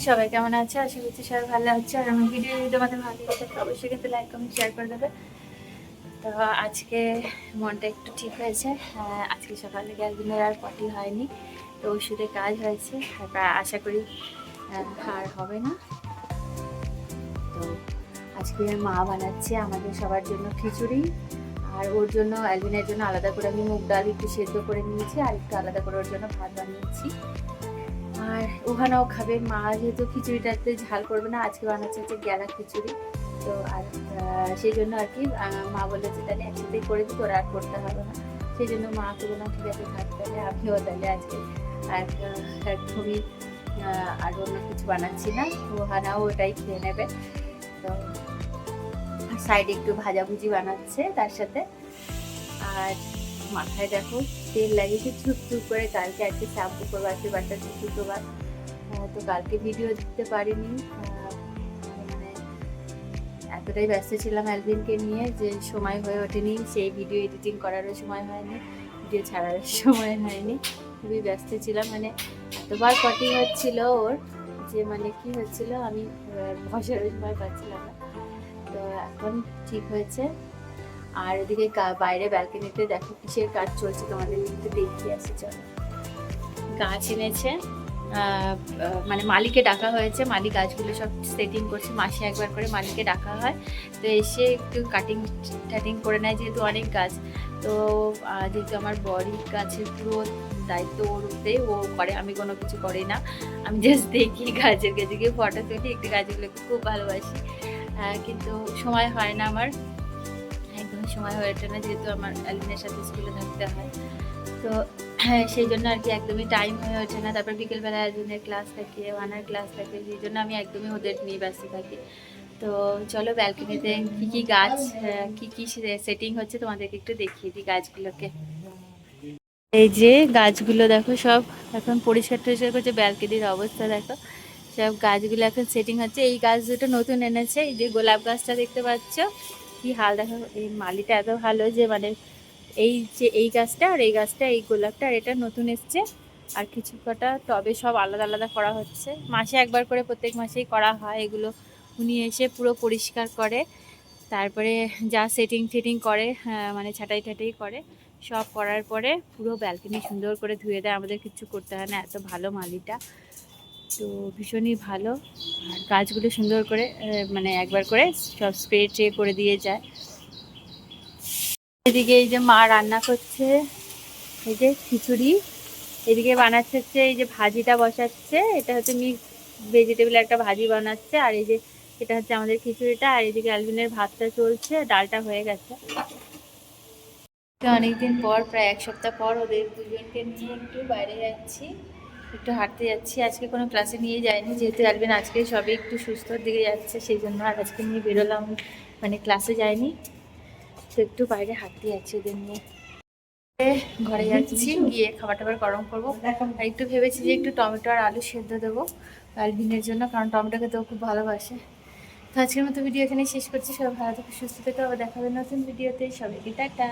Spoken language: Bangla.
সবাই কেমন আছে? আশা করছি সবাই ভালো আছে। আর আমার ভিডিও যদি তোমাদের ভালো লেগে থাকে অবশ্যই কিন্তু লাইক কমেন্ট শেয়ার করে দেবে। তো আজকে মনটা একটু ঠিক হয়েছে। আজকে সকালে গ্যাসদিনের আর পটি হয়নি, তো ওষুধে কাজ হয়েছে। আশা করি আর হবে না। তো আজকে মা বানাচ্ছে আমাদের সবার জন্য খিচুড়ি, আর ওর জন্য অ্যালভিনের জন্য আলাদা করে আমি মুগ ডাল একটু সেদ্ধ করে নিয়েছি, আর একটু আলাদা করে ওর জন্য ভাত বানিয়েছি। আর ওখানেও খাবে মা, যেহেতু খিচুড়িটাতে ঝাল করবে না, আজকে বানাচ্ছে হচ্ছে গ্যালা খিচুড়ি। তো আর সেই জন্য আর কি মা বলেছে তাহলে একসাথেই করে দিই, তোরা আর করতে হবে না। সেই জন্য মাকে বললাম ঠিক আছে থাক, তাহলে আমিও তাহলে আজকে একদমই আর অন্য কিছু বানাচ্ছি না, ওখানেও ওটাই খেয়ে নেবে। তো সাইডে একটু ভাজাভুজি বানাচ্ছে তার সাথে। আর মাথায় দেখো তেল লাগিয়েছে চুপ চুপ করে, কালকে আজকে শ্যাম্পু করবো, আজকে বারটা শুক্রবার। তো কালকে ভিডিও দিতে পারিনি, মানে এতটাই ব্যস্ত ছিলাম অ্যালভিনকে নিয়ে যে সময় হয়ে ওঠেনি, সেই ভিডিও এডিটিং করারও সময় হয়নি, ভিডিও ছাড়ার সময় হয়নি। খুবই ব্যস্ত ছিলাম, মানে এতবার পটি হচ্ছিল ওর যে মানে কি হচ্ছিল আমি বসারও সময় পাচ্ছিলাম না। তো এখন ঠিক হয়েছে। আর এদিকে বাইরে ব্যালকনিতে দেখো কিসের কাজ চলছে, তোমাদের একটু দেখিয়ে আসি চলো। গাছ এনেছে, মানে মালিকে ডাকা হয়েছে, মালিক গাছগুলো সব সেটিং করছে, মাসে একবার করে মালিকে ডাকা হয়। তো এসে একটু কাটিং টাটিং করে নেয়, যেহেতু অনেক গাছ। তো যেহেতু আমার বড়ি গাছের পুরো দায়িত্ব ওর উপরে, ও করে, আমি কোনো কিছু করি না, আমি জাস্ট দেখি গাছের কাছে গিয়ে ফটো তুলি, একটু গাছগুলোকে খুব ভালোবাসি। কিন্তু সময় হয় না আমার, একদমই সময় হয়ে ওঠে না, যেহেতু আমার অ্যালভিনের সাথে স্কুলে থাকতে হয়। তো সেই জন্য আর কি একদমই টাইম হয়ে ওঠে না। তারপর বিকেলবেলা অ্যালভিনের ক্লাস থাকে, ওয়ানার ক্লাস থাকে, সেই জন্য আমি একদমই ওদের নিয়ে ব্যস্ত থাকি। তো চলো ব্যালকনিতে কী কী গাছ কী কী সেটিং হচ্ছে তোমাদেরকে একটু দেখিয়ে দিই গাছগুলোকে। এই যে গাছগুলো দেখো সব এখন পরিষ্কার টরিষ্কার করছে, ব্যালকনির অবস্থা দেখো, সব গাছগুলো এখন সেটিং হচ্ছে। এই গাছ দুটো নতুন এনেছে, এই যে গোলাপ গাছটা দেখতে পাচ্ছ কি হাল দেখো, এই মালিটা এত ভালো যে মানে এই যে এই গাছটা আর এই গাছটা, এই গোলাপটা আর এটা নতুন এসছে, আর কিছু কটা টবে সব আলাদা আলাদা করা হচ্ছে। মাসে একবার করে প্রত্যেক মাসেই করা হয় এগুলো। উনি এসে পুরো পরিষ্কার করে, তারপরে যা সেটিং ফিটিং করে, মানে ছাটাই ঠাটাই করে, সব করার পরে পুরো ব্যালকনি সুন্দর করে ধুয়ে দেয়, আমাদের কিছু করতে হয় না, এত ভালো মালিটা। তো ভীষণই ভালো। আর গাছগুলো সুন্দর করে মানে একবার করে সব স্প্রে ট্রে করে দিয়ে যায়। এদিকে এই যে মা রান্না করছে, এই যে খিচুড়ি, এদিকে বানাচ্ছে হচ্ছে এই যে ভাজিটা বসাচ্ছে, এটা হচ্ছে মিক্স ভেজিটেবল একটা ভাজি বানাচ্ছে, আর এই যে এটা হচ্ছে আমাদের খিচুড়িটা, আর এদিকে অ্যালভিনের ভাতটা চলছে, ডালটা হয়ে গেছে। অনেকদিন পর, প্রায় এক সপ্তাহ পর ওদের দুজনকে নিয়ে একটু বাইরে যাচ্ছি, একটু হাঁটতে যাচ্ছি। আজকে কোনো ক্লাসে নিয়ে যায়নি, যেহেতু অ্যালভিন আজকে সবই একটু সুস্থর দিকে যাচ্ছে, সেই জন্য আর আজকে নিয়ে বেরোলাম, মানে ক্লাসে যায়নি। তো একটু বাইরে হাঁটতে যাচ্ছি ওদের নিয়ে। ঘরে যাচ্ছি, গিয়ে খাবার টাবার গরম করবো। আর একটু ভেবেছি যে একটু টমেটো আর আলু সেদ্ধ দেবো অ্যালভিনের জন্য, কারণ টমেটো খেতেও খুব ভালোবাসে। তো আজকের মতো ভিডিও এখানে শেষ করছি। সবাই ভালো থেকে সুস্থ থেকে আবার দেখা হবে নতুন ভিডিওতে। সবাইকে টাটা।